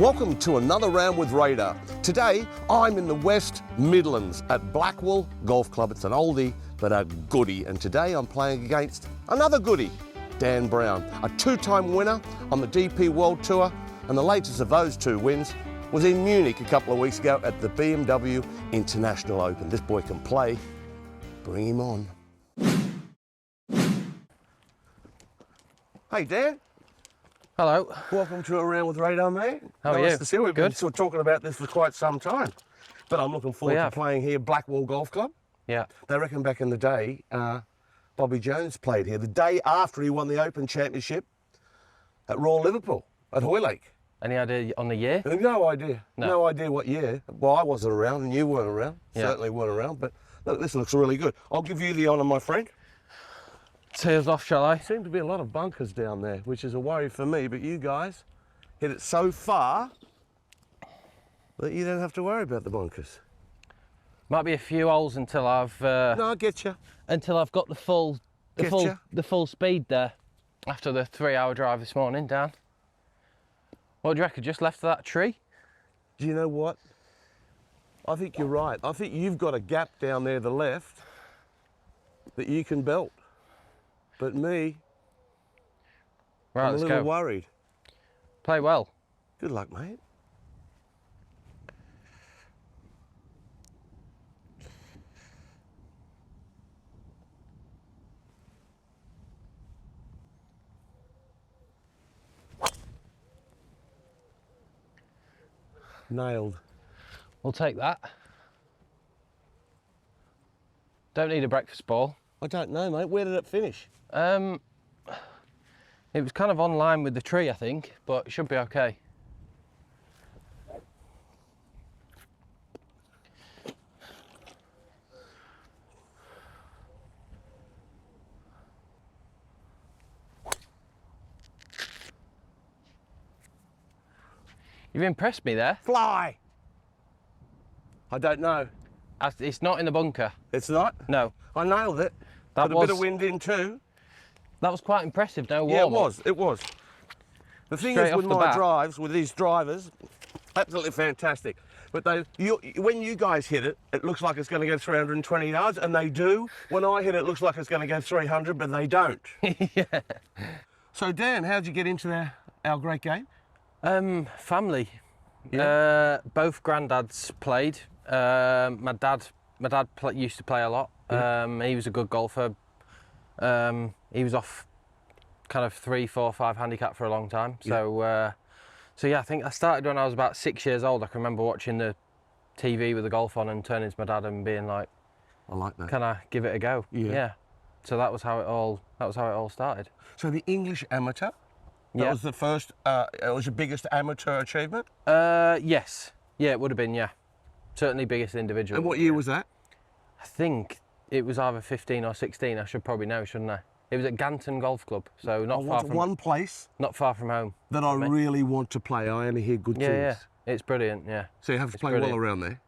Welcome to another round with Radar. Today, I'm in the West Midlands at Blackwell Golf Club. It's an oldie, but a goodie. And today I'm playing against another goodie, Dan Brown, a two-time winner on the DP World Tour. And the latest of those two wins was in Munich a couple of weeks ago at the BMW International Open. This boy can play. Bring him on. Hey, Dan. Hello. Welcome to a round with Radar, mate. How are you? Nice to see you. We've been Good. sort of talking about this for quite some time. But I'm looking forward to playing here, Blackwell Golf Club. Yeah. They reckon back in the day, Bobby Jones played here the day after he won the Open Championship at Royal Liverpool, at Hoylake. Any idea on the year? No idea. No idea what year. Well, I wasn't around and you weren't around. Yeah. Certainly weren't around. But look, this looks really good. I'll give you the honour, my friend. Tears off, shall I? Seem to be a lot of bunkers down there, which is a worry for me, but you guys hit it so far that you don't have to worry about the bunkers. Might be a few holes until I've No, I get you. until I've got the full speed there after the 3-hour drive this morning down. What do you reckon? Just left of that tree? Do you know what? I think you're right. I think you've got a gap down there to the left that you can belt. But me, Right, I'm a let's little go. worried. Play well. Good luck, mate. Nailed. We'll take that. Don't need a breakfast ball. I don't know, mate. Where did it finish? It was kind of on line with the tree, I think, but it should be okay. You've impressed me there. Fly! I don't know. It's not in the bunker. It's not? No. I nailed it. That Put a bit of wind in too. That was quite impressive, no Yeah, warm-up. it was. The thing Straight is off with the my bat. drives, with these drivers, absolutely fantastic. But when you guys hit it, it looks like it's going to go 320 yards, and they do. When I hit it, it looks like it's going to go 300, but they don't. Yeah. So Dan, how'd you get into our great game? Family. Yeah. Both granddads played. My dad used to play a lot. He was a good golfer. He was off kind of 3, 4, 5 handicap for a long time. Yeah. So yeah, I think I started when I was about 6 years old. I can remember watching the TV with the golf on and turning to my dad and being like, I like that. "Can I give it a go?" Yeah. So that was how it all started. So the English amateur, that was the first, it was your biggest amateur achievement? Yes. Yeah, it would have been, yeah. Certainly biggest individual. And what year was that? I think it was either 15 or 16. I should probably know, shouldn't I? It was at Ganton Golf Club, so not far from home. That I really want to play. I only hear good things. Yeah, it's brilliant. Yeah. So you have to play well around there.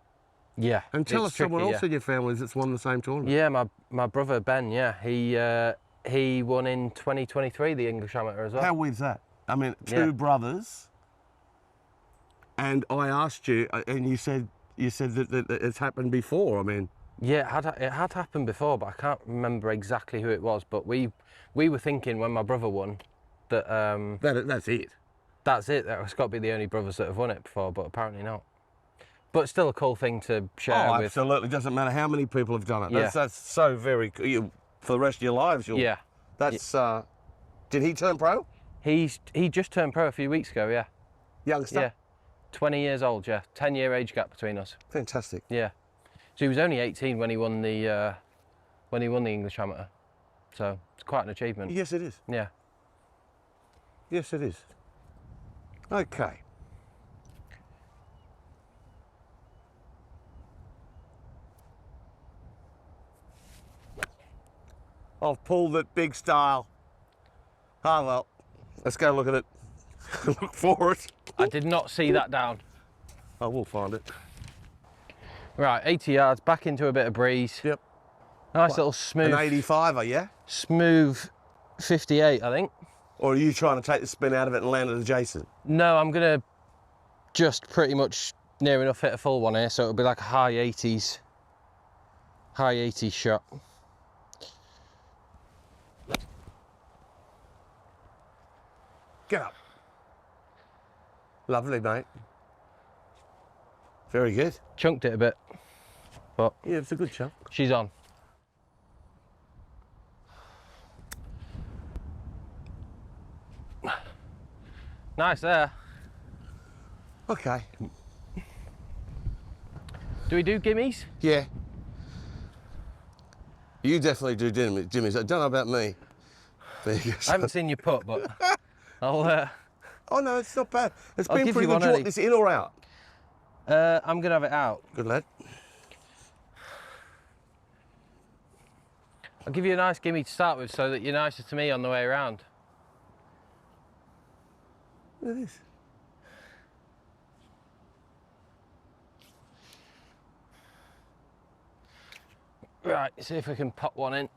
Yeah. And tell us it's tricky, someone else in your family that's won the same tournament. Yeah, my brother Ben. Yeah, he won in 2023 the English Amateur as well. How weird's that? I mean, two brothers. And I asked you, and you said that it's happened before. I mean. Yeah, it had happened before, but I can't remember exactly who it was. But we were thinking when my brother won that that's it. That's it. It's got to be the only brothers that have won it before, but apparently not. But still a cool thing to share with. Absolutely. Doesn't matter how many people have done it. Yeah. That's so very cool. For the rest of your lives, you'll. Yeah. That's. Did he turn pro? He just turned pro a few weeks ago. Yeah. Youngster. Yeah. 20 years old. Yeah. 10-year age gap between us. Fantastic. Yeah. So he was only 18 when he won the English Amateur. So it's quite an achievement. Yes, it is. Yeah. Yes, it is. Okay. I've pulled it big style. Oh well, let's go look at it. Look for it. I did not see that down. I will find it. Right, 80 yards, back into a bit of breeze. Yep. Nice little smooth. An 85er, yeah? Smooth 58, I think. Or are you trying to take the spin out of it and land it adjacent? No, I'm gonna just pretty much near enough hit a full one here, so it'll be like a high 80s shot. Get up. Lovely, mate. Very good. Chunked it a bit, but Yeah, it's a good chunk. she's on. Nice there. Okay. Do we do gimmies? Yeah. You definitely do Jimmy's. I don't know about me. There you go. I haven't seen you put, but I'll. Oh no, it's not bad. It's I'll been give pretty you good. one, Do you want Eddie. this in or out? I'm gonna have it out. Good lad. I'll give you a nice gimme to start with, so that you're nicer to me on the way around. Look at this. Right, see if we can pop one in.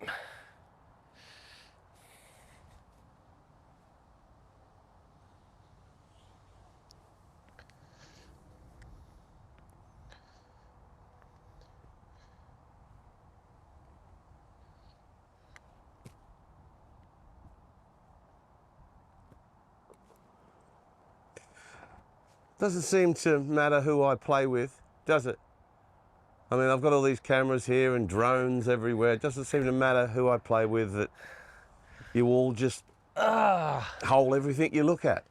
Doesn't seem to matter who I play with, does it? I mean, I've got all these cameras here and drones everywhere. It doesn't seem to matter who I play with, that you all just hole everything you look at.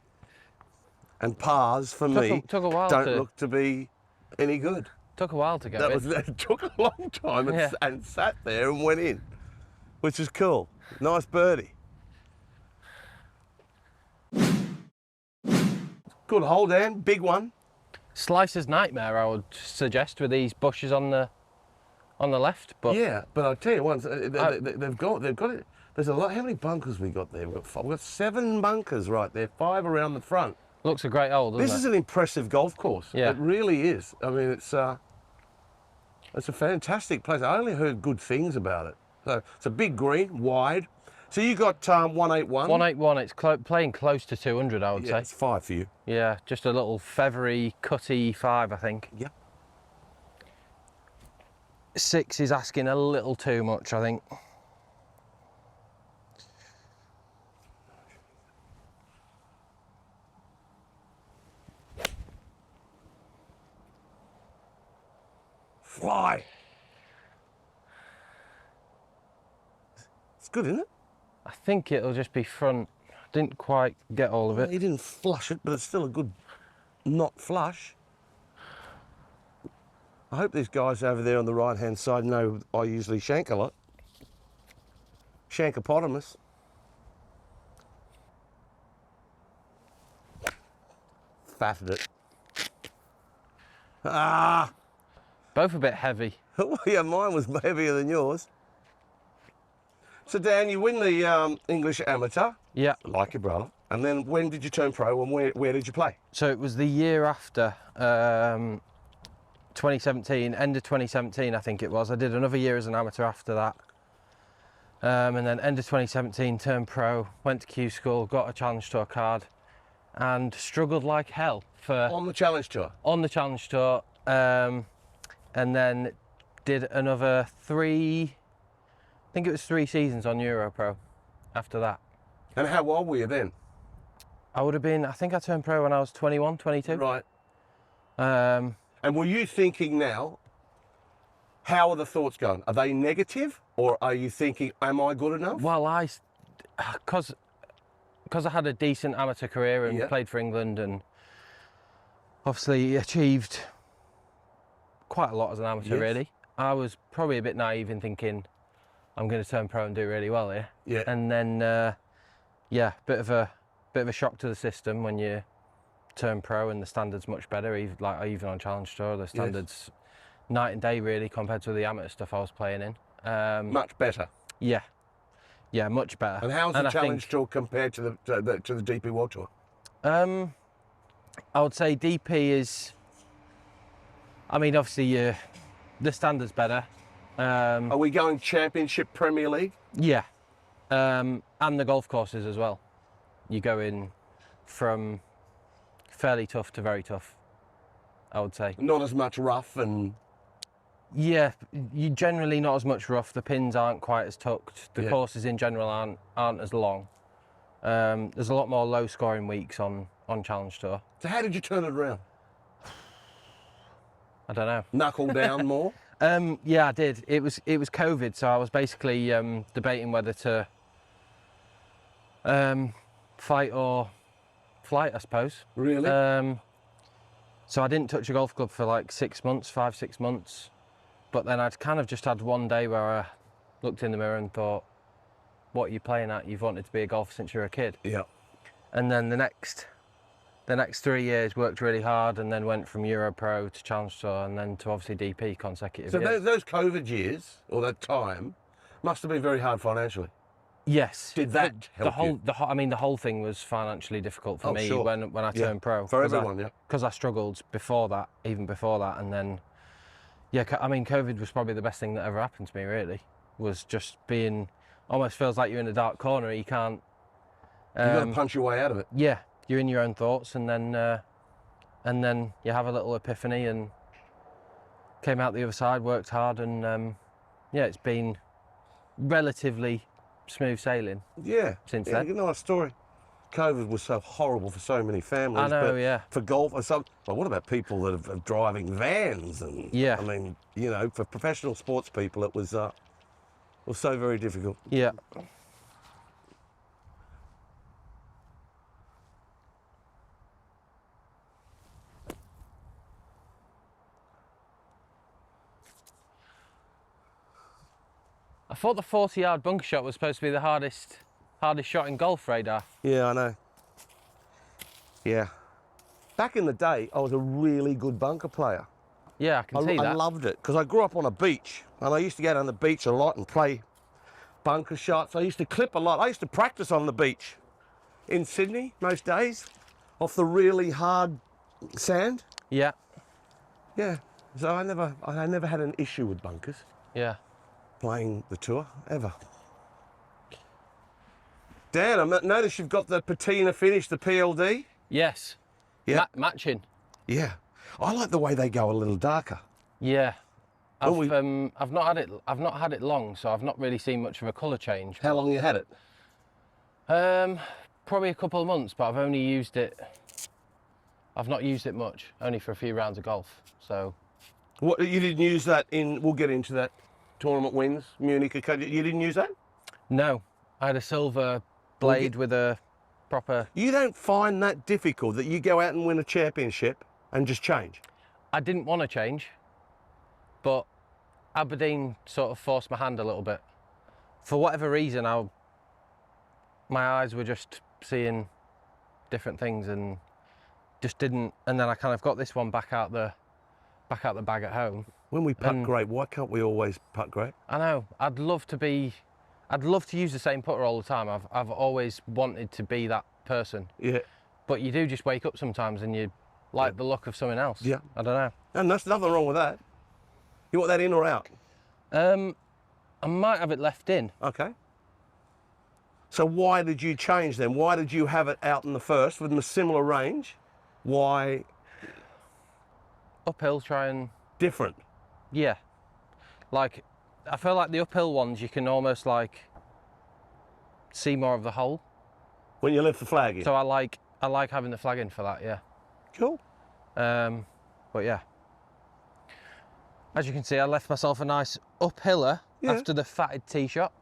And pars, for me, took a while don't to- look to be any good. Took a while to get That in. was, it took a long time and, Yeah. and sat there and went in, which is cool. Nice birdie. Good hole, Dan. Big one. Slicer's nightmare, I would suggest, with these bushes on the left. But Yeah, but I'll tell you once, they've got it. There's a lot. How many bunkers we got there? We've got 7 bunkers right there, 5 around the front. looks a great hole, doesn't This it? is an impressive golf course. Yeah. It really is. I mean, it's a fantastic place. I only heard good things about it. So it's a big green, wide. So you got 181. 181. It's playing close to 200, I would Yeah, say. it's 5 for you. Yeah, just a little feathery, cutty 5, I think. Yeah. 6 is asking a little too much, I think. Fly. It's good, isn't it? I think it'll just be front. Didn't quite get all of it. He didn't flush it, but it's still a good not flush. I hope these guys over there on the right-hand side know I usually shank a lot. Shankopotamus. Fatted it. Ah! Both a bit heavy. Yeah, mine was heavier than yours. So Dan, you win the English Amateur, Yeah. like your brother. And then when did you turn pro and where did you play? So it was the year after 2017, end of 2017, I think it was. I did another year as an amateur after that. And then end of 2017, turned pro, went to Q school, got a Challenge Tour card, and struggled like hell On the Challenge Tour? on the Challenge Tour. And then did another 3, I think it was 3 seasons on Europro after that. And how old were you then? I would have been, I think I turned pro when I was 21, 22. Right. Um, And were you thinking now, how are the thoughts going? Are they negative, or are you thinking, am I good enough? well, because I had a decent amateur career and Yeah. played for England and obviously achieved quite a lot as an amateur, Yes. really. I was probably a bit naive in thinking I'm going to turn pro and do really well here. Yeah. And then, yeah, bit of a shock to the system when you turn pro and the standards much better. Even on Challenge Tour, the standards night and day really compared to the amateur stuff I was playing in. Much better. Yeah, much better. And how's the I Challenge think, Tour compared to the DP World Tour? I would say DP is. I mean, obviously, the standards better. Are we going Championship Premier League? Yeah, and the golf courses as well. You go in from fairly tough to very tough. I would say. Not as much rough and... Yeah, you generally not as much rough. The pins aren't quite as tucked. The courses in general aren't as long. There's a lot more low scoring weeks on Challenge Tour. So how did you turn it around? I don't know. Knuckle down more? Yeah, I did. It was COVID, so I was basically debating whether to fight or flight, I suppose. Really? So I didn't touch a golf club for like 6 months, 5-6 months. But then I'd kind of just had one day where I looked in the mirror and thought, what are you playing at? You've wanted to be a golfer since you were a kid. Yeah. And then the next 3 years worked really hard, and then went from Euro Pro to Challenge Tour, and then to obviously DP consecutive So years. those COVID years, or that time, must have been very hard financially. Yes. Did that help you? The whole thing was financially difficult for me sure. when I turned pro. For everyone, yeah. Because I struggled before that, even before that, and then, yeah, I mean, COVID was probably the best thing that ever happened to me, really. Was just being, almost feels like you're in a dark corner, you can't... You've got to punch your way out of it. Yeah, you're in your own thoughts, and then you have a little epiphany, and came out the other side, worked hard, and yeah, it's been relatively smooth sailing. Yeah. Since yeah, then. you know, a story. COVID was so horrible for so many families. I know, but yeah. For golf, well, what about people that are driving vans? And Yeah. I mean, you know, for professional sports people, it was so very difficult. Yeah. I thought the 40-yard bunker shot was supposed to be the hardest shot in golf, Radar. Yeah, I know. Yeah. Back in the day, I was a really good bunker player. Yeah, I can see that. I loved it because I grew up on a beach, and I used to get on the beach a lot and play bunker shots. I used to clip a lot. I used to practice on the beach in Sydney most days off the really hard sand. Yeah. Yeah. So I never had an issue with bunkers Yeah. playing the tour ever. Dan, I noticed you've got the patina finish, the PLD. Yes. Yeah. Matching. Yeah. I like the way they go a little darker. Yeah. I've Well, I've not had it long, so I've not really seen much of a colour change. How long you had it? Probably a couple of months, but I've only used it. I've not used it much, only for a few rounds of golf. So. What, you didn't use that in? We'll get into that. Tournament wins, Munich. You didn't use that? No, I had a silver blade with a proper. You don't find that difficult that you go out and win a championship and just change? I didn't want to change, but Aberdeen sort of forced my hand a little bit. For whatever reason, my eyes were just seeing different things and just didn't. And then I kind of got this one back out the bag at home. When we putt great, why can't we always putt great? I know. I'd love to use the same putter all the time. I've always wanted to be that person. Yeah. But you do just wake up sometimes and you like the look of someone else. Yeah. I don't know. And there's nothing wrong with that. You want that in or out? I might have it left in. Okay. So why did you change then? Why did you have it out in the first with a similar range? Why Uphill, try and... different? Yeah. Like, I feel like the uphill ones, you can almost like see more of the hole. When you lift the flag in? So I like having the flag in for that, yeah. Cool. But yeah. As you can see, I left myself a nice uphiller after the fatted tee shot.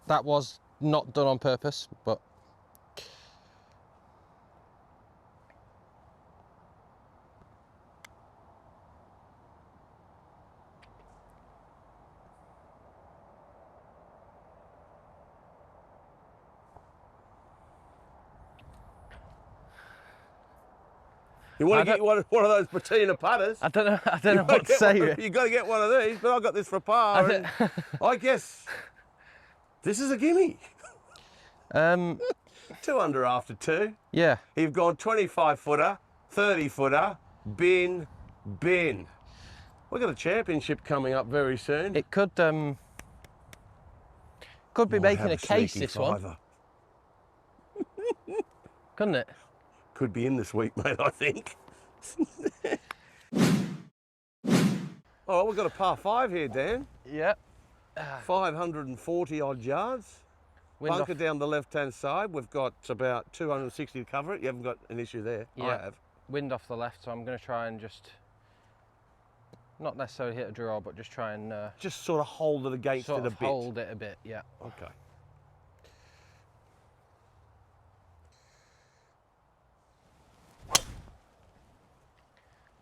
That was not done on purpose, but... You want to get one of those patina putters? I don't know what to say. You've got to get one of these, but I got this for par. And I guess this is a gimme. 2 under after 2. Yeah. You've gone 25-footer, 30-footer, bin. We've got a championship coming up very soon. It could be making a case, this one. Couldn't it? Could be in this week, mate, I think. All right, we've got a par 5 here, Dan. Yeah. 540 odd yards. Wind Bunker off. down the left-hand side. We've got about 260 to cover it. You haven't got an issue there. Yeah. I have. Wind off the left, so I'm going to try and just not necessarily hit a draw, but just try and Just sort of hold it against sort it a of bit. hold it a bit. Yeah. Okay.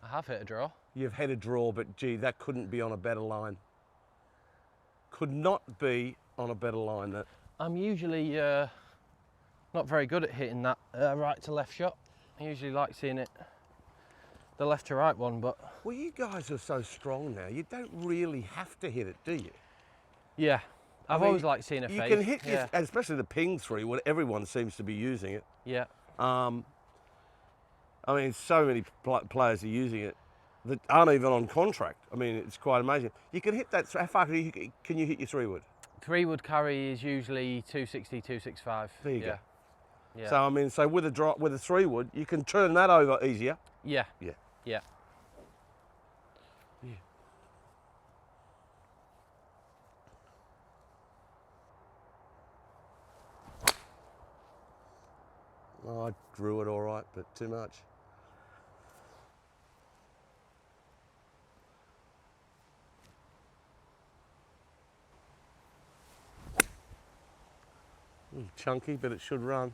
I have hit a draw. You've had a draw, but gee, that couldn't be on a better line. Could not be on a better line. That. I'm usually not very good at hitting that right to left shot. I usually like seeing it the left to right one, but Well, you guys are so strong now. You don't really have to hit it, do you? yeah, I've mean, always liked seeing a You fade. can hit, Yeah, especially the ping three, when everyone seems to be using it. yeah, I mean, so many players are using it that aren't even on contract. I mean, it's quite amazing. You can hit that. How far can you hit your 3-wood? 3-wood carry is usually 260, 265. There you yeah. go. Yeah. So I mean, so with a 3-wood, you can turn that over easier. Yeah. Yeah. Yeah. Yeah. Oh, I drew it all right, but too much. Chunky, but it should run.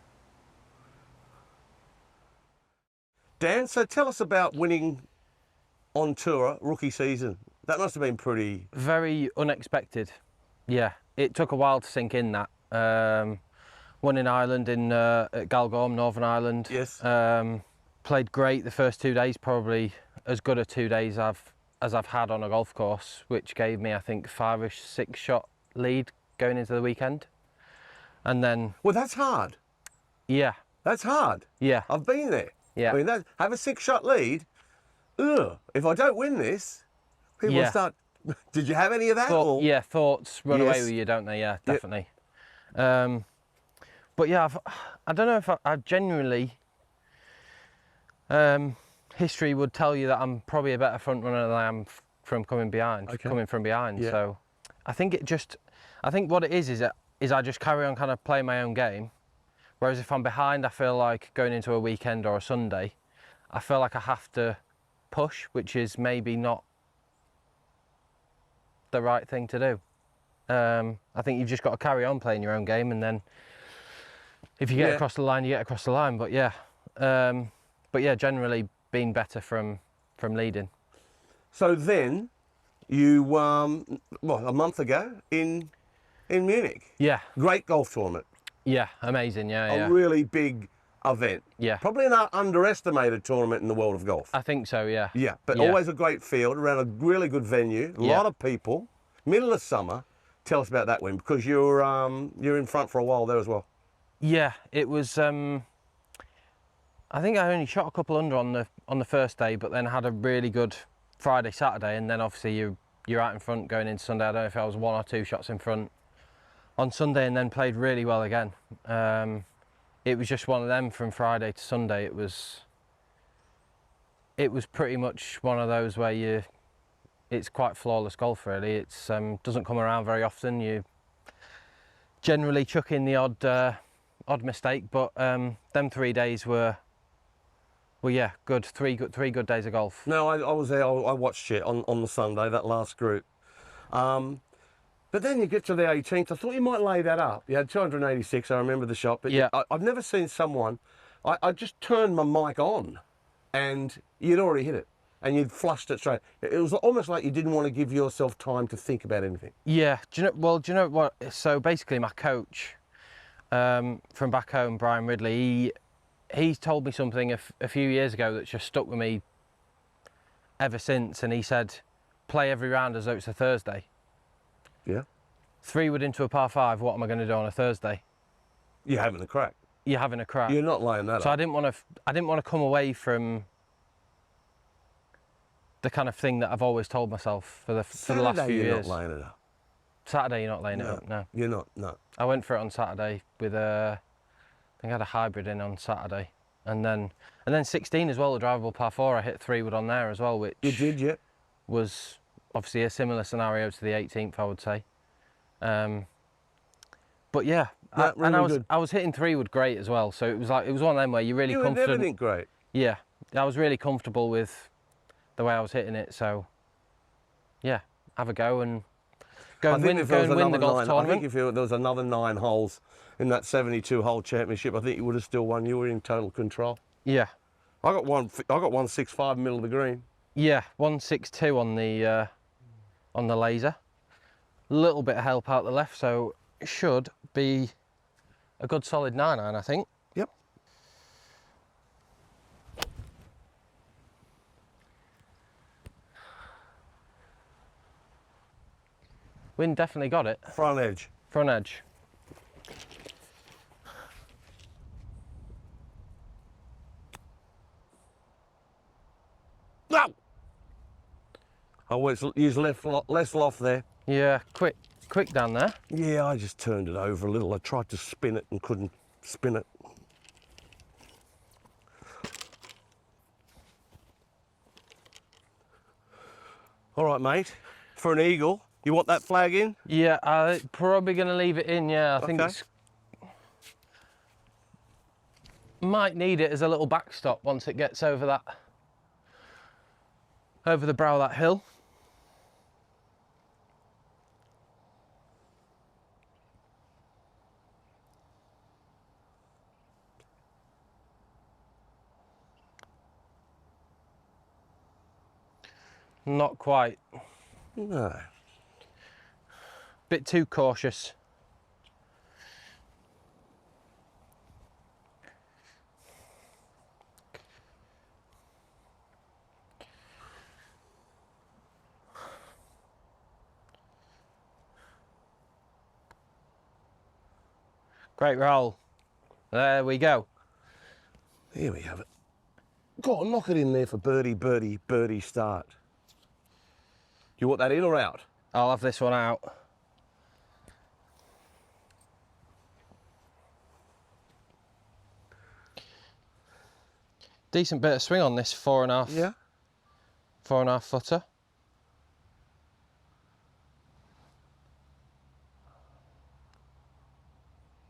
Dan, so tell us about winning on tour rookie season. That must have been pretty. Very unexpected. Yeah, it took a while to sink in that. Won in Ireland at Galgorm, Northern Ireland. Yes. Played great the first 2 days, probably as good a 2 days as I've had on a golf course, which gave me, I think, 5-ish, 6-shot lead going into the weekend. And then, Well, that's hard. yeah, That's hard. yeah, I've been there. yeah. I mean, have a 6-shot lead. Ugh, if I don't win this, people Yeah. start. Did you have any of that? or? Yeah, thoughts run away Yes. with you, don't they? Yeah, definitely. But yeah, I don't know if I genuinely. History would tell you that I'm probably a better front runner than I am from coming behind. Okay. Coming from behind, Yeah. so I think what it is I just carry on kind of playing my own game. Whereas if I'm behind, I feel like going into a weekend or a Sunday, I feel like I have to push, which is maybe not the right thing to do. I think you've just got to carry on playing your own game, and then if you get across the line, you get across the line. But yeah, generally being better from leading. So then, you a month ago in Munich. Yeah, Great golf tournament. yeah, amazing. Yeah, A yeah, really big event. yeah. Probably an underestimated tournament in the world of golf. I think so. Yeah. Yeah, but Yeah. always a great field around a really good venue. A Yeah. lot of people. Middle of summer. Tell us about that win, because you're in front for a while there as well. Yeah, it was. I think I only shot a couple under on the first day, but then had a really good Friday, Saturday, and then obviously you're out in front going into Sunday. I don't know if I was 1 or 2 shots in front on Sunday, and then played really well again. It was just one of them from Friday to Sunday. It was pretty much one of those where it's quite flawless golf really. It's doesn't come around very often. You generally chuck in the odd mistake, but them 3 days were yeah, good. Three good days of golf. No, I was there. I watched it on the Sunday, that last group. But then you get to the 18th. I thought you might lay that up. You had 286. I remember the shot. But Yeah. I've never seen someone. I just turned my mic on, and you'd already hit it, and you'd flushed it straight. It was almost like you didn't want to give yourself time to think about anything. Yeah. Do you know what? So basically, my coach from back home, Brian Ridley, he told me something a few years ago that's just stuck with me ever since, and he said, play every round as though it's a Thursday. Yeah. 3-wood into a par 5, what am I going to do on a Thursday? You're having a crack. You're having a crack. You're not laying that So up. I didn't want to come away from the kind of thing that I've always told myself for the last few you're years. not laying it up. Saturday, you're not laying it No. up. No. You're not. No. I went for it on Saturday with I think I had a hybrid in on Saturday, and then 16 as well, a drivable par 4. I hit 3-wood on there as well, which You did, yeah. was obviously a similar scenario to the 18th, I would say. But yeah, really I was hitting 3-wood great as well. So it was one of them where you're really confident. Everything great. Yeah, I was really comfortable with the way I was hitting it. So yeah, have a go and win the golf tournament. I think if there was another 9 holes in that 72-hole championship, I think you would have still won. You were in total control. Yeah. I got 165 middle of the green. Yeah, 162 on the laser. A little bit of help out the left, so it should be a good solid 9-iron, I think. Yep. Wind definitely got it. Front edge. Front edge. No! Oh, use less loft there. Yeah, quick down there. Yeah, I just turned it over a little. I tried to spin it and couldn't spin it. All right, mate. For an eagle, you want that flag in? Yeah, I'm probably going to leave it in, yeah. I think it's... Might need it as a little backstop once it gets over that... over the brow of that hill. Not quite. No. Bit too cautious. Great roll. There we go. Here we have it. Go on, knock it in there for birdie, birdie, birdie start. Do you want that in or out? I'll have this one out. Decent bit of swing on this 4.5. Yeah. 4.5 footer.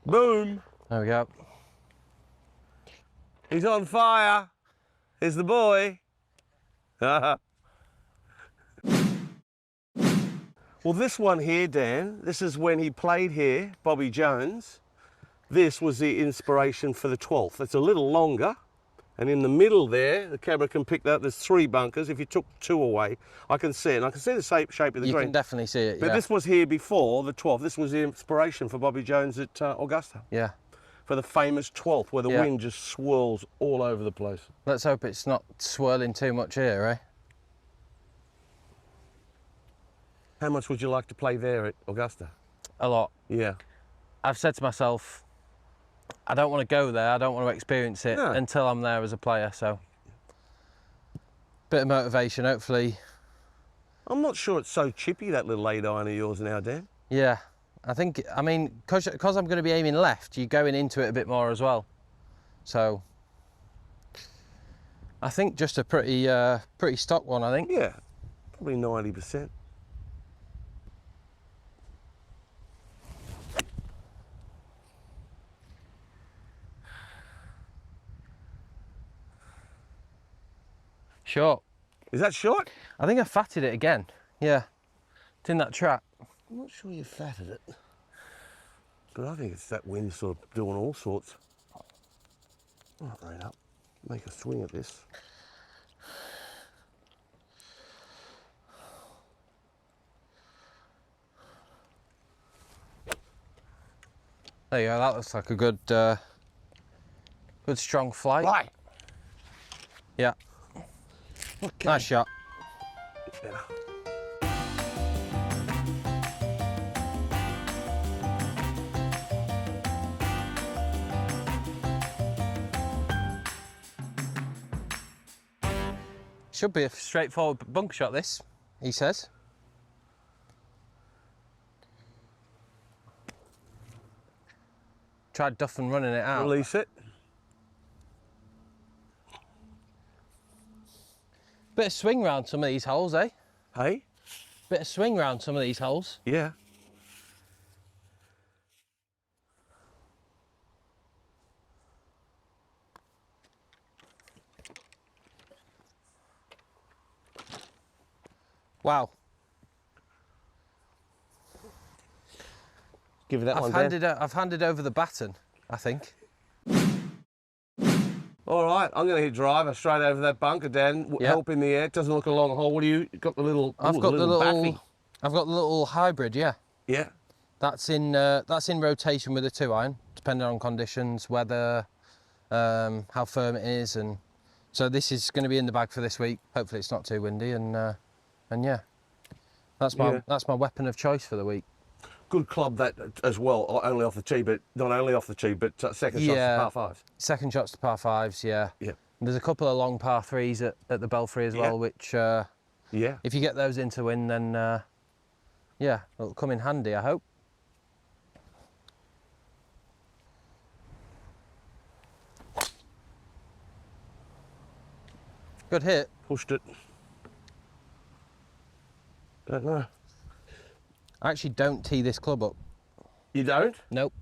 Boom. There we go. He's on fire. Here's the boy. Well, this one here, Dan, this is when he played here, Bobby Jones. This was the inspiration for the 12th. It's a little longer. And in the middle there, the camera can pick that. There's 3 bunkers. If you took 2 away, I can see it. And I can see the shape of the green. You can definitely see it, But this was here before the 12th. This was the inspiration for Bobby Jones at Augusta. Yeah. For the famous 12th, where the wind just swirls all over the place. Let's hope it's not swirling too much here, eh? How much would you like to play there at Augusta? A lot. Yeah. I've said to myself, I don't want to go there, I don't want to experience it until I'm there as a player, so. Bit of motivation, hopefully. I'm not sure it's so chippy, that little 8-iron of yours now, Dan. Yeah, I mean, because I'm going to be aiming left, you're going into it a bit more as well. So, I think just a pretty stock one, I think. Yeah, probably 90%. Short. Is that short? I think I fatted it again. Yeah, it's in that trap. I'm not sure you fatted it. But I think it's that wind sort of doing all sorts. All right, up. Make a swing at this. There you go, that looks like a good strong flight. Right. Yeah. Okay. Nice shot. Better. Should be a straightforward bunker shot, this, he says. Tried duff and running it out. Release it. Bit of swing round some of these holes, eh? Hey? Bit of swing round some of these holes. Yeah. Wow. Give it that one, Dan. I've handed over the baton, I think. All right, I'm going to hit driver straight over that bunker, Dan. Yep. Help in the air. It doesn't look a long hole. What do you got? The little. I've got the little. Baffy. I've got the little hybrid. Yeah. Yeah. That's in rotation with a 2-iron, depending on conditions, weather, how firm it is, and so this is going to be in the bag for this week. Hopefully, it's not too windy, and yeah, that's my weapon of choice for the week. Good club that as well, only off the tee, but not only off the tee, but second shots to par fives. Second shots to par fives, yeah. Yeah. And there's a couple of long par threes at the Belfry as well, which yeah, if you get those in to win, then yeah, it'll come in handy, I hope. Good hit. pushed it. Don't know. I actually don't tee this club up. You don't? Nope.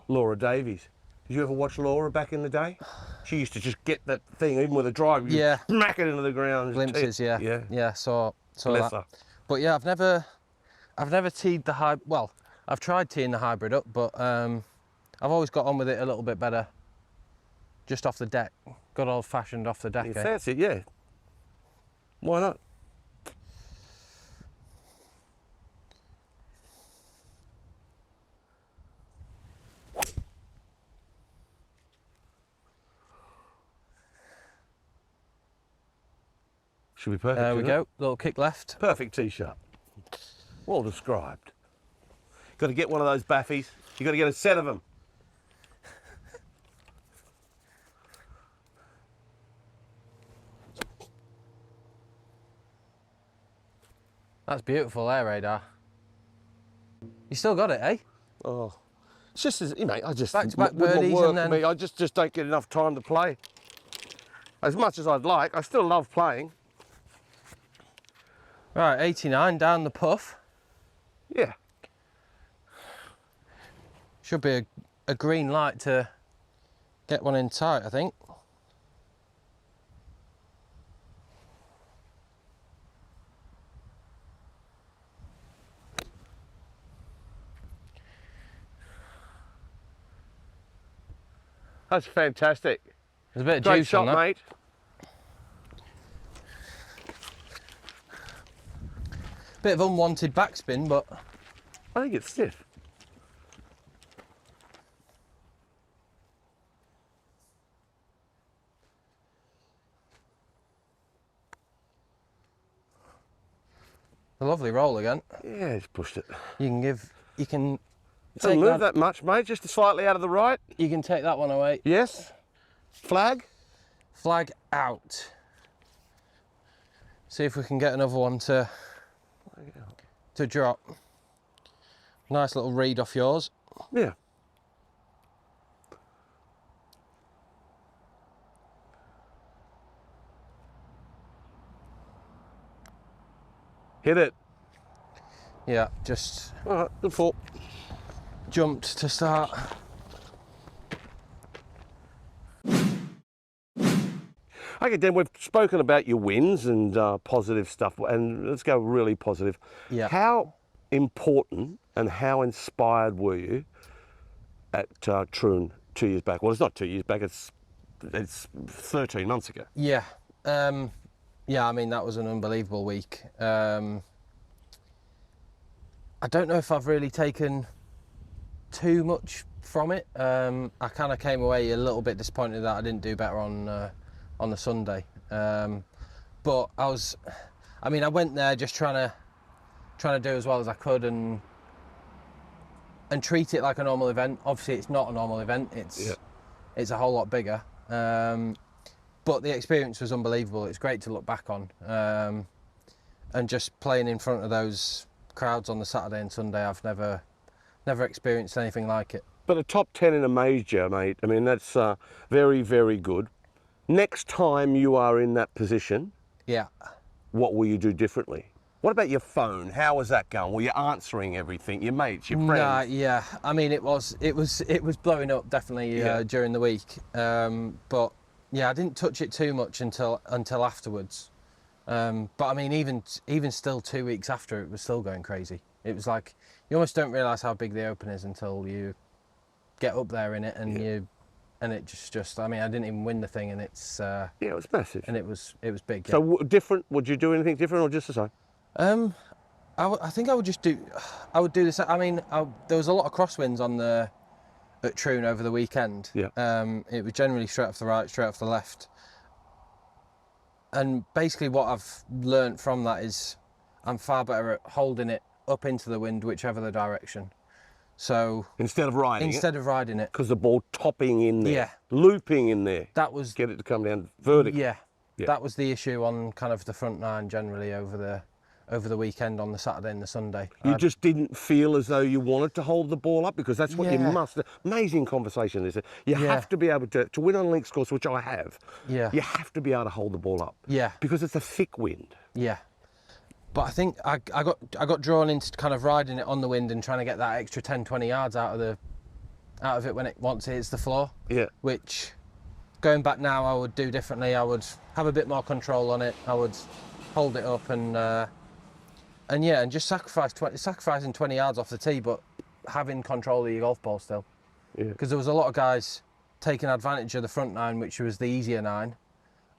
Laura Davies. Did you ever watch Laura back in the day? She used to just get that thing, even with a drive, you Yeah. smack it into the ground. Glimpses, yeah. Yeah. Saw Bless that. her. But yeah, I've never teed the hybrid. Well, I've tried teeing the hybrid up, but I've always got on with it a little bit better just off the deck. Good old fashioned off the deck. You Eh? fancy it, yeah. Why not? Should be perfect. There we shouldn't go. Little kick left. it? Perfect tee shot. Well described. Got to get one of those baffies. You got to get a set of them. That's beautiful air radar. You still got it, eh? Oh, it's just as you know. I just Back-to-back wouldn't birdies work and then- for me. I just don't get enough time to play. As much as I'd like, I still love playing. Right, 89 down the puff. Yeah. Should be a green light to get one in tight, I think. That's fantastic. There's a bit of Great juice on shot, that. mate. Bit of unwanted backspin, but I think it's stiff. a lovely roll again. Yeah, it's pushed it. You can Doesn't take move that much, mate. Just slightly out of the right. You can take that one away. Yes. Flag. Flag out. See if we can get another one to drop. Nice little read off yours. Yeah. Hit it. Yeah, just All right, good fall. jumped to start. Okay, Dan, we've spoken about your wins and positive stuff, and let's go really positive. Yeah. How important and how inspired were you at Troon 2 years back? Well, it's not 2 years back, it's 13 months ago. Yeah. Yeah, I mean, that was an unbelievable week. I don't know if I've really taken too much from it. I kind of came away a little bit disappointed that I didn't do better on the Sunday. But I went there just trying to do as well as I could and treat it like a normal event. Obviously, it's not a normal event. It's a whole lot bigger. But the experience was unbelievable. It's great to look back on. And just playing in front of those crowds on the Saturday and Sunday, I've never experienced anything like it. But a top 10 in a major, mate, I mean, that's very, very good. Next time you are in that position, Yeah. what will you do differently? What about your phone? How was that going? Were you answering everything? Your mates, your friends? Nah, yeah. I mean, it was blowing up definitely during the week. But yeah, I didn't touch it too much until afterwards. But I mean, even still 2 weeks after, it was still going crazy. It was like you almost don't realise how big the Open is until you get up there in it, and it just. I mean, I didn't even win the thing, and it's Yeah, it was massive. and it was big. Yeah. So different? Would you do anything different or just the same? I think I would just do. I would do this. I mean, there was a lot of crosswinds at Troon over the weekend. Yeah. It was generally straight off the right, straight off the left. And basically, what I've learnt from that is, I'm far better at holding it up into the wind, whichever the direction. So Instead of riding it, because the ball topping in there, Yeah. looping in there. that was Get it to come down vertically. yeah, Yeah. that was the issue on kind of the front nine generally over the weekend on the Saturday and the Sunday. You just didn't feel as though you wanted to hold the ball up because that's what you Yeah. must. Amazing conversation, this. You Yeah. have to be able to win on links course, which I have. Yeah. You have to be able to hold the ball up. Yeah. Because it's a thick wind. Yeah. But I think I got drawn into kind of riding it on the wind and trying to get that extra 10, 20 yards out of it once it hits the floor. Yeah. Which, going back now, I would do differently. I would have a bit more control on it. I would hold it up and just sacrificing 20 yards off the tee, but having control of your golf ball still. Yeah. Because there was a lot of guys taking advantage of the front nine, which was the easier nine.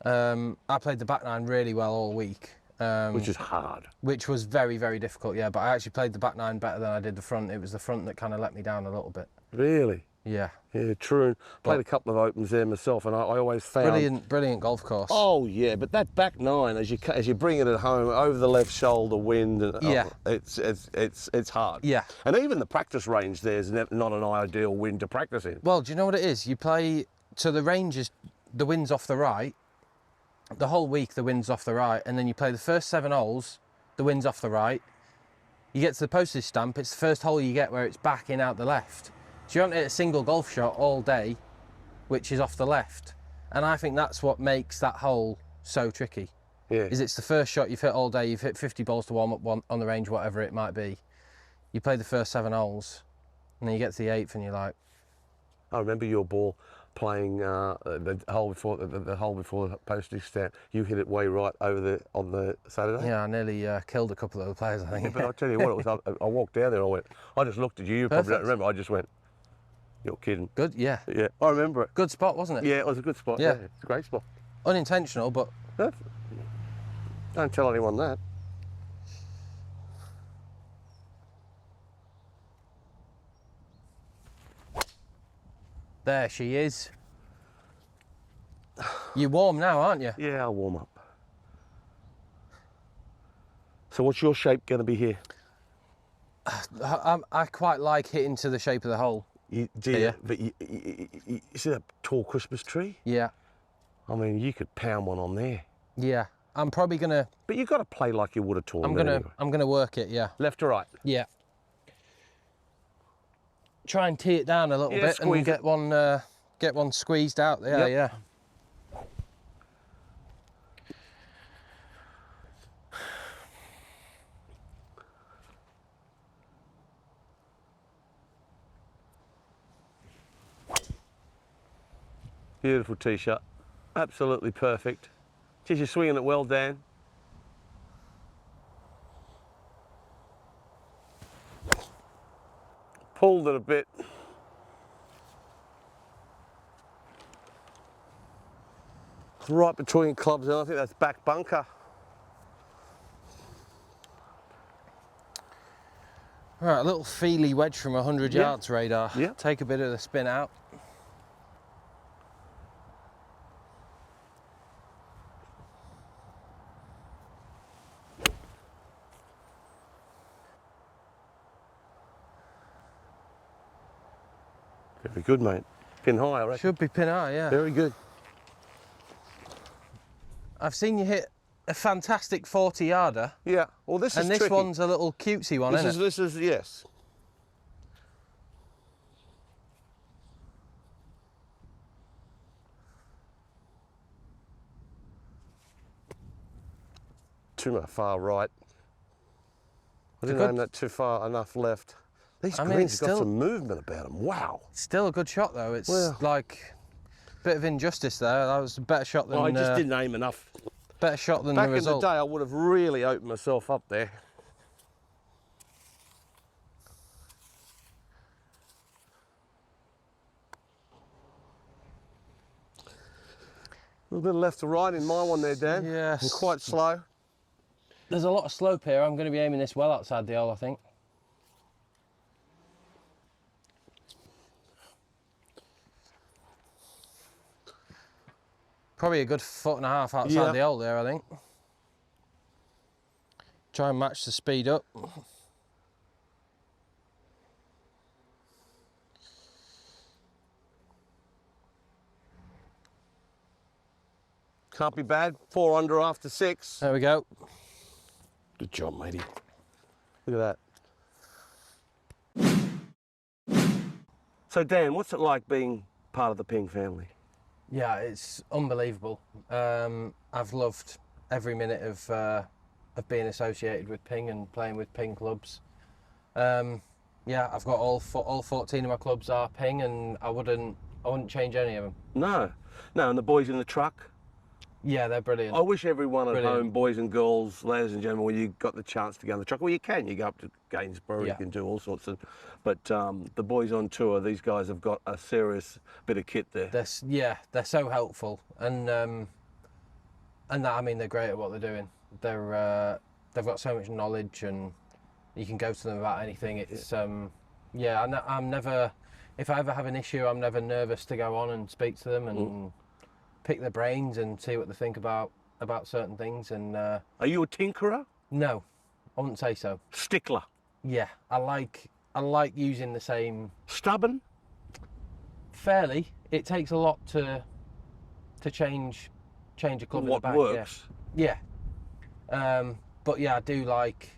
I played the back nine really well all week. Which is hard. Which was very, very difficult, yeah. But I actually played the back nine better than I did the front. It was the front that kind of let me down a little bit. Really? Yeah. Yeah, true. Played a couple of opens there myself, and I always found Brilliant golf course. Oh yeah, but that back nine, as you bring it at home over the left shoulder, wind, and Yeah. it's hard. Yeah. And even the practice range there is not an ideal wind to practice in. Well, do you know what it is? You play, so the range is, the wind's off the right. The whole week the wind's off the right, and then you play the first 7 holes, the wind's off the right. You get to the postage stamp, it's the first hole you get where it's back in out the left. So you don't hit a single golf shot all day, which is off the left. And I think that's what makes that hole so tricky. Yeah. Is it's the first shot you've hit all day, you've hit 50 balls to warm up on the range, whatever it might be. You play the first 7 holes, and then you get to the 8th and you're like... I remember your ball playing the hole before the postage stamp. You hit it way right on the Saturday. Yeah, I nearly killed a couple of the players, I think. Yeah, but I'll tell you what, it was. I walked down there. I just looked at you. You probably don't remember. I just went, "You're kidding." Good, yeah. Yeah, I remember it. Good spot, wasn't it? Yeah, it was a good spot. Yeah. It's a great spot. Unintentional, but... Don't tell anyone that. There she is. You're warm now, aren't you? Yeah, I'll warm up. So what's your shape going to be here? I quite like hitting to the shape of the hole. But you see that tall Christmas tree? Yeah. I mean, you could pound one on there. Yeah. I'm probably gonna... But you've got to play like you would a tournament. I'm gonna work it, yeah. Left to right? Yeah. Try and tee it down a little bit and get one squeezed out there, yeah. Beautiful tee shot. Absolutely perfect. Geez, you're swinging it well, Dan. Pulled it a bit. Right between clubs, and I think that's back bunker. Right, a little feely wedge from 100 yards radar. Yeah. Take a bit of the spin out. Very good, mate. Pin high, I reckon. Should be pin high, yeah. Very good. I've seen you hit a fantastic 40-yarder. Yeah. Well, this is tricky. tricky. One's a little cutesy one, isn't it? This is yes. Too much far right. I didn't aim that too far enough left. These greens have got some movement about them. Wow. Still a good shot though. It's like a bit of injustice there. That was a better shot than. Well, I just didn't aim enough. Better shot than the result. Back in the day, I would have really opened myself up there. A little bit of left to right in my one there, Dan. Yes. And quite slow. There's a lot of slope here. I'm going to be aiming this well outside the hole, I think. Probably a good 1.5 foot outside the hole there, I think. Try and match the speed up. Can't be bad. 4 under after 6. There we go. Good job, matey. Look at that. So, Dan, what's it like being part of the Ping family? Yeah, it's unbelievable. I've loved every minute of being associated with Ping and playing with Ping clubs. Yeah, I've got all 14 of my clubs are Ping, and I wouldn't change any of them. No, and the boys in the truck. Yeah, they're brilliant. I wish everyone at home, boys and girls, ladies and gentlemen, when you got the chance to go on the truck, well, you can. You go up to Gainsborough, you can do all sorts of. But the boys on tour, these guys have got a serious bit of kit there. They're so helpful, and that, I mean, they're great at what they're doing. They've got so much knowledge, and you can go to them about anything. It's I'm never, if I ever have an issue, I'm never nervous to go on and speak to them and pick their brains and see what they think about certain things. And are you a tinkerer? No, I wouldn't say so. Stickler? Yeah, I like using the same. Stubborn? Fairly. It takes a lot to change a club. What in the back, works? Yeah. But yeah, I do like.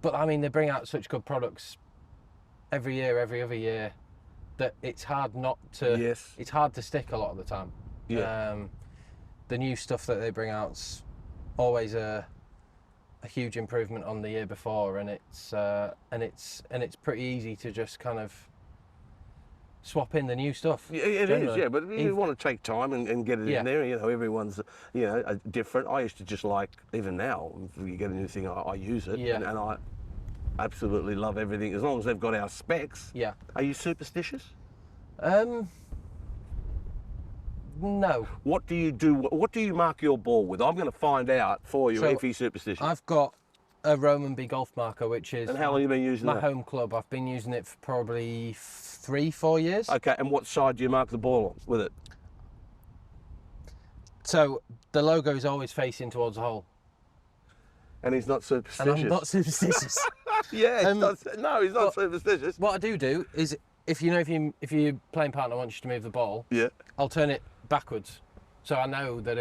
But I mean, they bring out such good products every year, every other year, that it's hard not to. Yes. It's hard to stick a lot of the time. Yeah. The new stuff that they bring out's always a huge improvement on the year before, and it's pretty easy to just kind of swap in the new stuff. It is, yeah, but you want to take time and get it in there. You know, everyone's different. I used to just like, even now, if you get a new thing, I use it, and I absolutely love everything as long as they've got our specs. Yeah. Are you superstitious? No. What do you do? What do you mark your ball with? I'm going to find out for you if he's superstitious. I've got a Roman B golf marker, which is. And how long have you been using that? My home club. I've been using it for probably 3-4 years. Okay, and what side do you mark the ball on with it? So the logo is always facing towards the hole. And he's not superstitious. And I'm not superstitious. Yeah, he's not superstitious. What I do is, if your playing partner wants you to move the ball, I'll turn it backwards, so I know that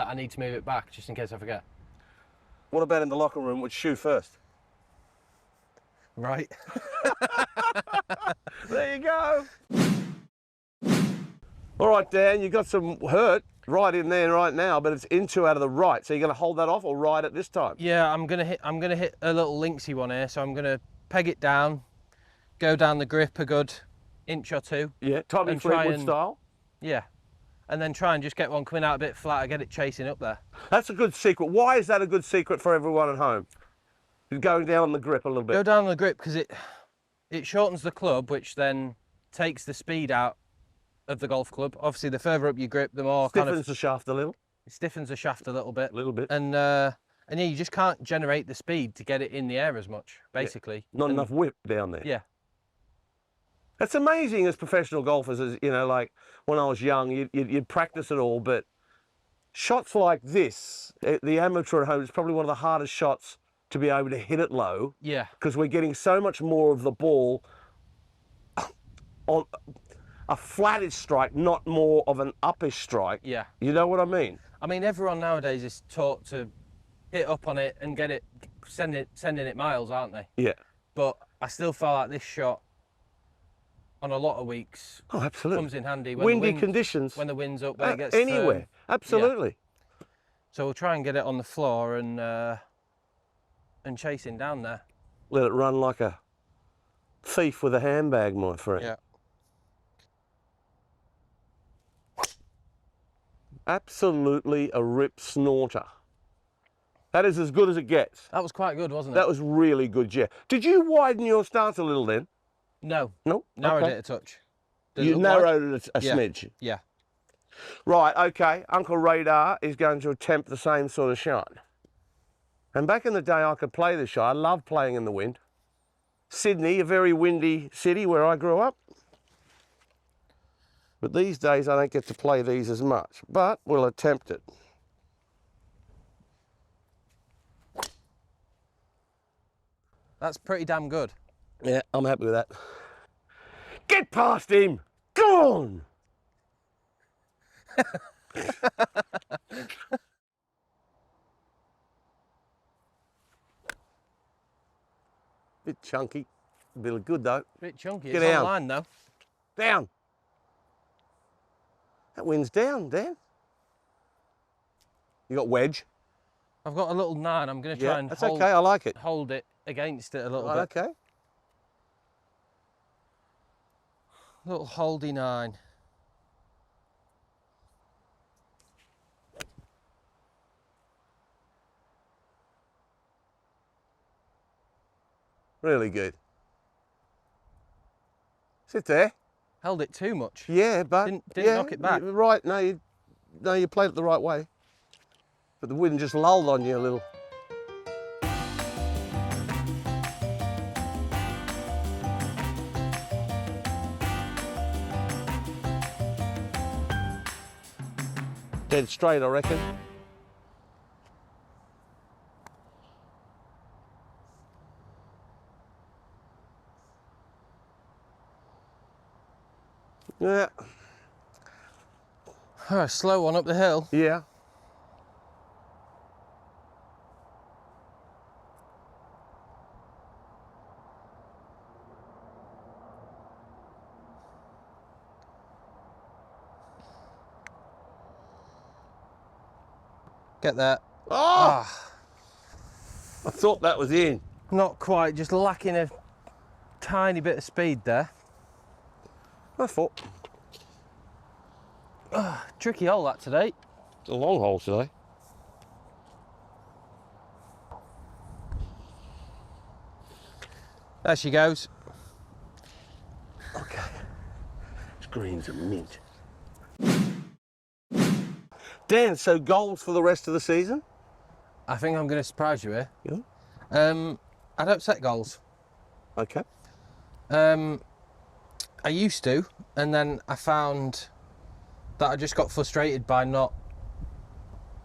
I need to move it back just in case I forget. What about in the locker room? Which shoe first? Right. There you go. All right, Dan, you got some hurt right in there right now, but it's into out of the right. So you're going to hold that off or ride it this time? Yeah, I'm gonna hit a little linksy one here. So I'm gonna peg it down, go down the grip a good inch or two. Yeah, Tommy Fleetwood style. Yeah, and then try and just get one coming out a bit flatter, get it chasing up there. That's a good secret. Why is that a good secret for everyone at home? Going down on the grip a little bit. Go down on the grip because it shortens the club, which then takes the speed out of the golf club. Obviously, the further up you grip, the more stiffens the shaft a little. It stiffens the shaft a little bit. And yeah, you just can't generate the speed to get it in the air as much, basically. Yeah. Not enough whip down there. Yeah. It's amazing as professional golfers, as you know, like when I was young, you'd practice it all, but shots like this, the amateur at home, is probably one of the hardest shots to be able to hit it low. Yeah. Because we're getting so much more of the ball on a flattish strike, not more of an uppish strike. Yeah. You know what I mean? I mean, everyone nowadays is taught to hit up on it and get it, sending it miles, aren't they? Yeah. But I still feel like this shot, on a lot of weeks, comes in handy. When windy conditions. When the wind's up, when it gets anywhere. Absolutely. Yeah. So we'll try and get it on the floor and and chasing down there. Let it run like a thief with a handbag, my friend. Yeah. Absolutely a rip snorter. That is as good as it gets. That was quite good, wasn't it? That was really good, yeah. Did you widen your stance a little then? No. No? Narrowed Okay. it a touch. Did it You look wide? narrowed it a Yeah. smidge. Yeah. Right, okay. Uncle Radar is going to attempt the same sort of shot. And back in the day, I could play this shot. I love playing in the wind. Sydney, a very windy city where I grew up. But these days, I don't get to play these as much. But we'll attempt it. That's pretty damn good. Yeah, I'm happy with that. Get past him! Go on! Bit chunky. Bit good though. Bit chunky. Get It's down. on line though. Down. That wind's down, Dan. You got wedge? I've got a little 9. I'm going to try and that's okay. I like it. hold it against it a little Right, bit. okay. Little holdy 9. Really good. Sit there. Held it too much. Yeah, but Didn't yeah, knock it back. you're right. No, you played it the right way. But the wind just lulled on you a little. Dead straight, I reckon. Yeah. Oh, slow one up the hill. Yeah. Get that. Oh! Ah, I thought that was in. not quite, just lacking a tiny bit of speed there. I thought. Tricky hole that today. It's a long hole today. There she goes. Okay. This green's a mint. Dan, so goals for the rest of the season? I think I'm going to surprise you here. Yeah. I don't set goals. Okay. I used to, and then I found that I just got frustrated by not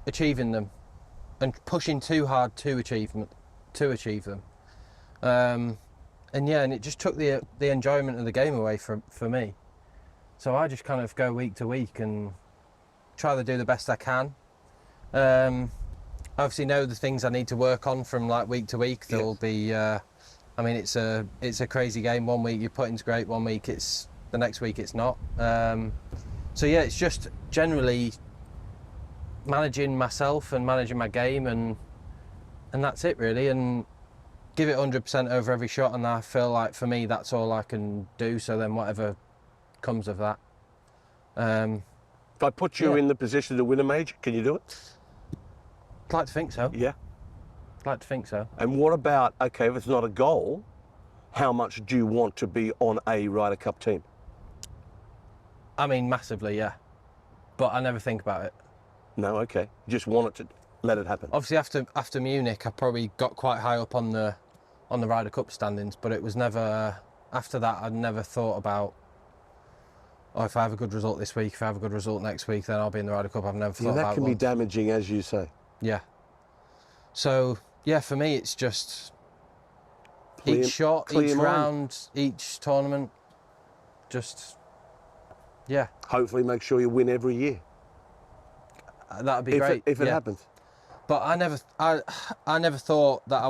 achieving them and pushing too hard to achieve them. And it just took the enjoyment of the game away for me. So I just kind of go week to week and try to do the best I can. I obviously know the things I need to work on from like week to week. There'll be, it's a crazy game. One week your putting's great, one week the next week it's not. It's just generally managing myself and managing my game, and that's it really. And give it 100% over every shot, and I feel like for me that's all I can do. So then whatever comes of that. If I put you in the position to win a major, can you do it? I'd like to think so. Yeah. I'd like to think so. And what about, okay, if it's not a goal, how much do you want to be on a Ryder Cup team? I mean, massively, yeah. But I never think about it. No, okay. You just want it to let it happen. Obviously, after Munich, I probably got quite high up on the Ryder Cup standings, but it was never, after that, I'd never thought about, if I have a good result this week, if I have a good result next week, then I'll be in the Ryder Cup. I've never thought about it. That can be damaging, as you say. Yeah. So, yeah, for me, it's just each shot, each round, each tournament, just, yeah. Hopefully make sure you win every year. That'd be great. If it happens. But I never thought that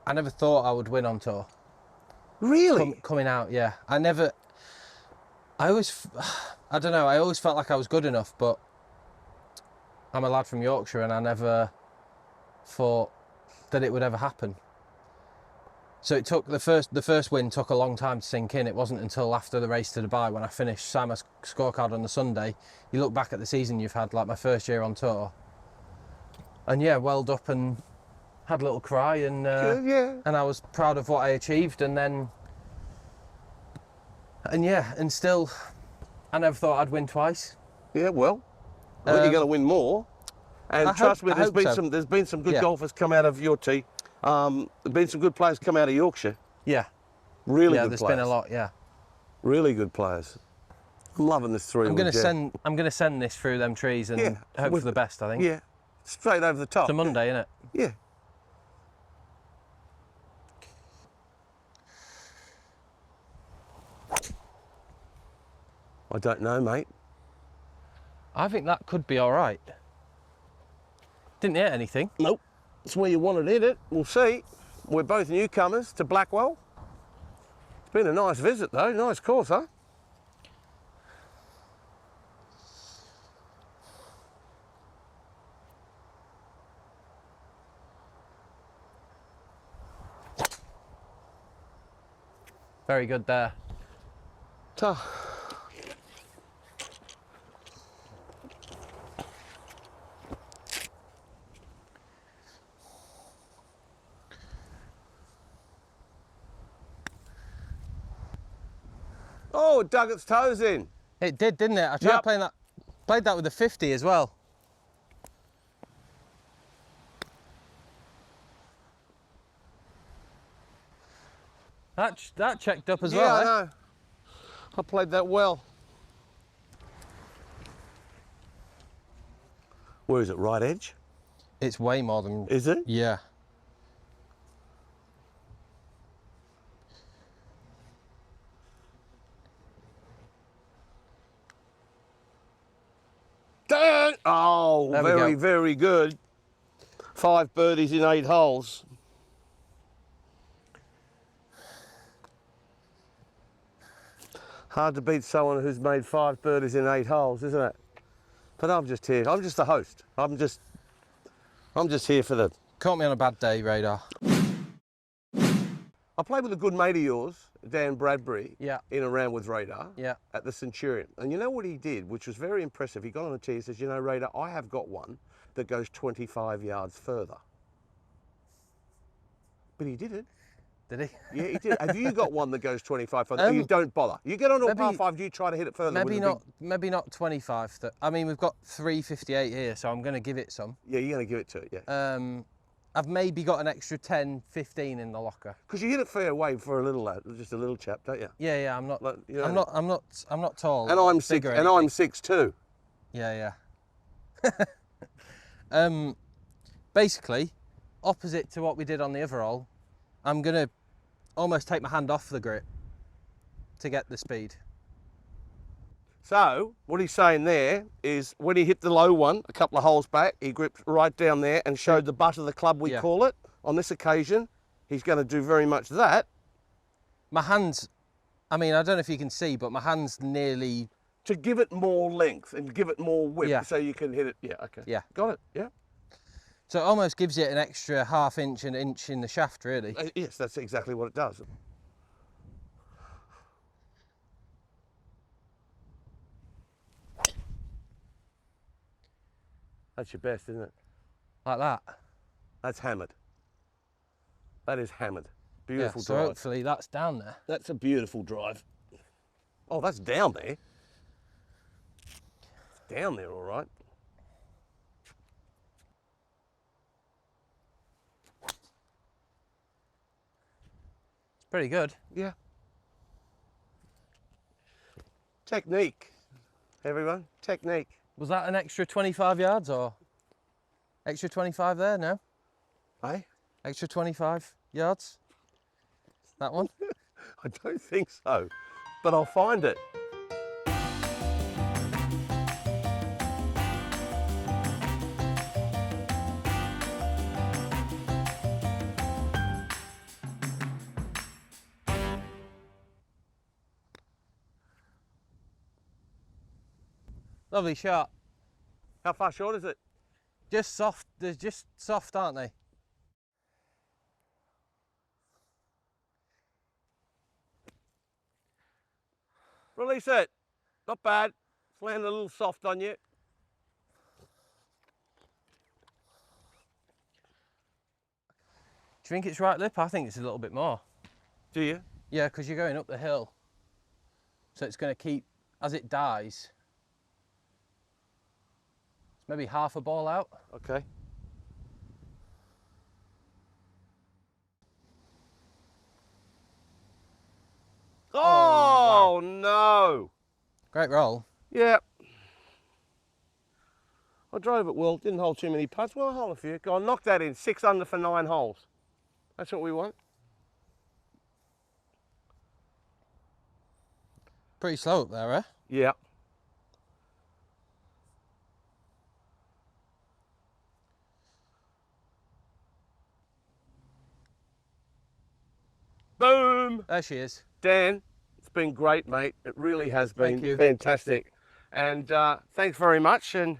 I never thought I would win on tour. Really? Coming out, yeah. I don't know, I always felt like I was good enough, but I'm a lad from Yorkshire and I never thought that it would ever happen. So it took the first win took a long time to sink in. It wasn't until after the race to Dubai, when I finished signed my scorecard on the Sunday, you look back at the season you've had, like my first year on tour, and yeah, welled up and had a little cry, and and I was proud of what I achieved, and still I never thought I'd win twice. Yeah, well, I think you're going to win more. And trust me, there's been some good golfers come out of your tee. There's been some good players come out of Yorkshire. Yeah. Really good there's players. been a lot, yeah. Really good players. I'm loving this three. I'm gonna send this through them trees and hope for the best, I think. Yeah. Straight over the top. It's a Monday, isn't it? Yeah. I don't know, mate. I think that could be all right. Didn't hit anything. Nope. It's where you wanted to hit it. We'll see. We're both newcomers to Blackwell. It's been a nice visit, though. Nice course, huh? Very good there. Tough. Oh, it dug its toes in. It did, didn't it? I tried played that with a 50 as well. That checked up as well, Yeah, I know. I played that well. Where is it, right edge? It's way more than... Is it? Yeah. Oh, very good. 5 birdies in 8 holes. Hard to beat someone who's made 5 birdies in 8 holes, isn't it? But I'm just here. I'm just the host. I'm just here for the... Caught me on a bad day, Radar. I played with a good mate of yours, Dan Bradbury, Yeah. in a round with Radar, Yeah. at the Centurion. And you know what he did, which was very impressive? He got on the tee and says, you know, Radar, I have got one that goes 25 yards further. But he did it. Did he? Yeah, he did. Have you got one that goes 25 further? You don't bother. You get onto a par 5, you try to hit it further. Maybe not 25. I mean, we've got 358 here, so I'm going to give it some. Yeah, you're going to give it to it, yeah. I've maybe got an extra 10, 15 in the locker. Because you hit it fair way for a little lad, just a little chap, don't you? Yeah, I'm not. Like, you know, I'm not tall. And I'm 6'2". Yeah. Basically, opposite to what we did on the other hole, I'm gonna almost take my hand off the grip to get the speed. So, what he's saying there is when he hit the low one, a couple of holes back, he gripped right down there and showed the butt of the club, we call it. On this occasion, he's going to do very much that. My hands, I mean, I don't know if you can see, but my hand's nearly... To give it more length and give it more width so you can hit it. Yeah, okay. Yeah. Got it, yeah. So it almost gives it an extra ½ inch, an inch in the shaft, really. Yes, that's exactly what it does. That's your best, isn't it? Like that. That's hammered. That is hammered. Beautiful so drive. Hopefully that's down there. That's a beautiful drive. Oh, that's down there. It's down there, all right. Pretty good. Yeah. Technique, everyone. Technique. Was that an extra 25 yards or extra 25 there? No? Eh? Extra 25 yards? That one? I don't think so, but I'll find it. Lovely shot. How far short is it? Just soft. They're just soft, aren't they? Release it. Not bad. It's landed a little soft on you. Do you think it's right lip? I think it's a little bit more. Do you? Yeah, because you're going up the hill. So it's going to keep, as it dies, it's maybe half a ball out. Okay. Oh, no. Great roll. Yeah. I drove it well, didn't hold too many putts. Well, I'll hold a few. Go on, knock that in. 6 under for 9 holes. That's what we want. Pretty slow up there, eh? Yeah. Boom! There she is. Dan, it's been great, mate. It really has been Thank you. fantastic. And thanks very much and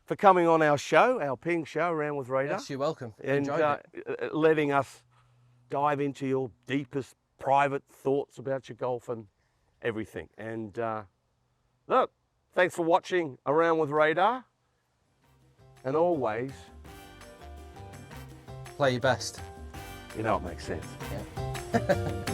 for coming on our show, our ping show, Around with Radar. Yes, you're welcome. And Enjoyed it. letting us dive into your deepest private thoughts about your golf and everything. And look, thanks for watching Around with Radar. And always, Play your best. you know it makes sense. Yeah.